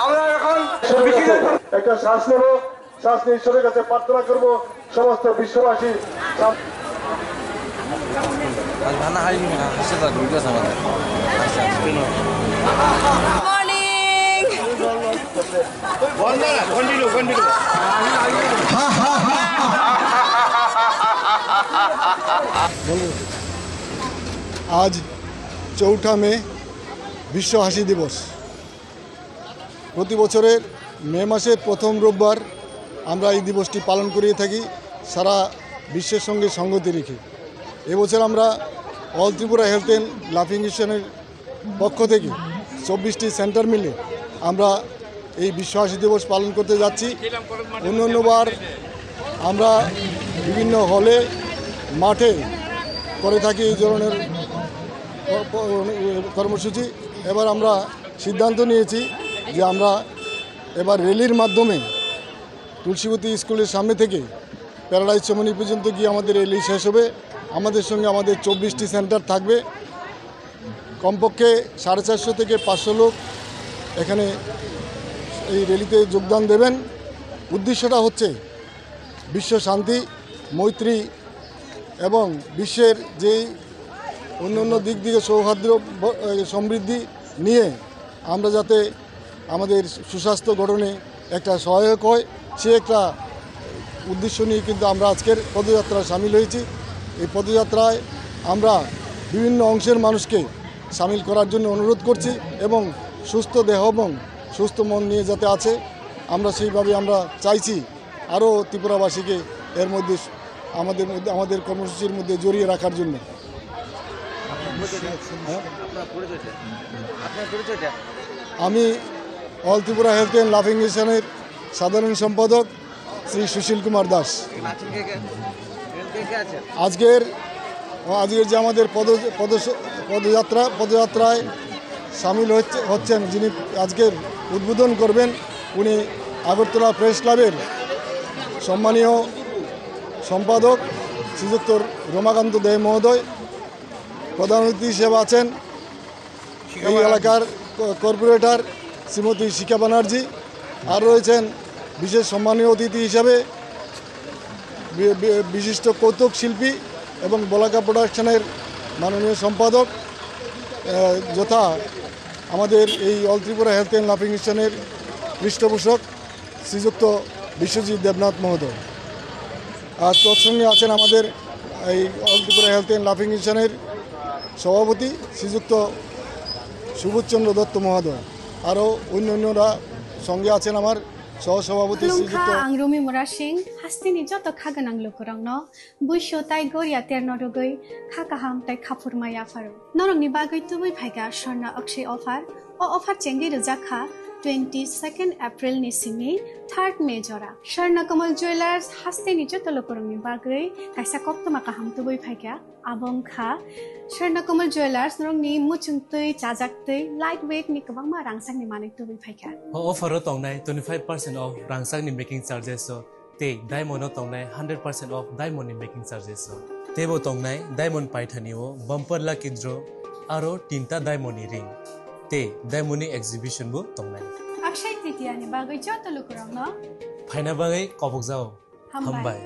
আমরা এখন একটা শ্বাস নেব, শ্বাস নিয়ে ঈশ্বরের কাছে প্রার্থনা করব সমস্ত বিশ্ববাসী। আজ 4 মে বিশ্ব হাসি দিবস। প্রতি বছরের মে মাসের প্রথম রোববার আমরা এই দিবসটি পালন করিয়ে থাকি সারা বিশ্বের সঙ্গে সঙ্গতি রেখে। এবছর আমরা অল ত্রিপুরা হেলথ অ্যান্ড লাফিং মিশনের পক্ষ থেকে 24টি সেন্টার মিলে আমরা এই বিশ্ব হাসি দিবস পালন করতে যাচ্ছি। অন্যান্যবার আমরা বিভিন্ন হলে মাঠে করে থাকি এই ধরনের কর্মসূচি। এবার আমরা সিদ্ধান্ত নিয়েছি যে আমরা এবার র্যালির মাধ্যমে তুলসীবতী স্কুলের সামনে থেকে প্যারাডাইজ চমনি পর্যন্ত গিয়ে আমাদের র্যালি শেষ হবে। আমাদের সঙ্গে আমাদের 24টি সেন্টার থাকবে। কমপক্ষে 450 থেকে 500 লোক এখানে এই র্যালিতে যোগদান দেবেন। উদ্দেশ্যটা হচ্ছে বিশ্ব শান্তি, মৈত্রী এবং বিশ্বের যেই অন্য দিক থেকে সৌহার্দ্য সমৃদ্ধি নিয়ে আমরা যাতে আমাদের সুস্বাস্থ্য গঠনে একটা সহায়ক হয়, সে একটা উদ্দেশ্য নিয়ে কিন্তু আমরা আজকের পদযাত্রায় সামিল হয়েছি। এই পদযাত্রায় আমরা বিভিন্ন অংশের মানুষকে সামিল করার জন্য অনুরোধ করছি এবং সুস্থ দেহ এবং সুস্থ মন নিয়ে যাতে আছে আমরা সেইভাবে আমরা চাইছি আরও ত্রিপুরাবাসীকে এর মধ্যে আমাদের কর্মসূচির মধ্যে জড়িয়ে রাখার জন্য। আমি অল ত্রিপুরা হেলথ অ্যান্ড লাফিং মিশনের সাধারণ সম্পাদক শ্রী সুশীল কুমার দাস। আজকের যে আমাদের পদযাত্রায় সামিল হচ্ছেন, যিনি আজকের উদ্বোধন করবেন, উনি আগরতলা প্রেস ক্লাবের সম্মানীয় সম্পাদক শ্রীযুক্ত রমাকান্ত দে মহোদয়। প্রধান অতিথি হিসেবে আছেন এই এলাকার কর্পোরেটর শ্রীমতী শিখা ব্যানার্জি। আর রয়েছেন বিশেষ সম্মানীয় অতিথি হিসাবে বিশিষ্ট কৌতুক শিল্পী এবং বলাকা প্রোডাকশনের মাননীয় সম্পাদক যথা আমাদের এই অল ত্রিপুরা হেলথ অ্যান্ড লাফিং মিশনের পৃষ্ঠপোষক শ্রীযুক্ত বিশ্বজিৎ দেবনাথ মহোদয়। আর তৎসঙ্গে আছেন আমাদের এই অল ত্রিপুরা হেলথ অ্যান্ড লাফিং মিশনের সভাপতি শ্রীযুক্ত সুবোধচন্দ্র দত্ত মহোদয়। আরও অন্যান্যরা সঙ্গে আছেন আমার সহসভাপতি শ্রীযুক্ত আংরমি মোরা সিং হাস্তিনি যত খাগানাং লোকরংনো বুইশো তাই গরিয়া তেরনরগৈ খাকাহাম তাই খাফুরমায়া ফারো নরংনি বাগৈ তুবৈ ভাইगा স্বর্ণ অক্ষয় অফার ও অফার চেঙ্গি রজাখা 22 এপ্রিল नि सिमी 3 मे जरा स्वर्णकमल ज्वेलर्स हास्तेनि जत लोकरंनि बागै कायसा कप्तमा काहाम तुबै फाइका आबंखा स्वर्णकमल ज्वेलर्स नरंनि मुचुंतै चाजाक्तै लाइट वेट नि गोबांमा रांसांनि माने तुबै फाइका ऑफर तंनाय 25% ऑफ रांसांनि मेकिंग चार्जेस ते डायमंड तंनाय 100% ऑफ डायमंड मेकिंग चार्जेस तेबो तंनाय डायमंड पाइथानिओ बम्पर लकी ड्र आरो 3टा डायमंड रिंग ते डायमंड एग्जिबिशन बो तंनाय अक्षय तृतीया नि बागै जत लोकरंनो फाइना बागै कबक जाओ हम बाय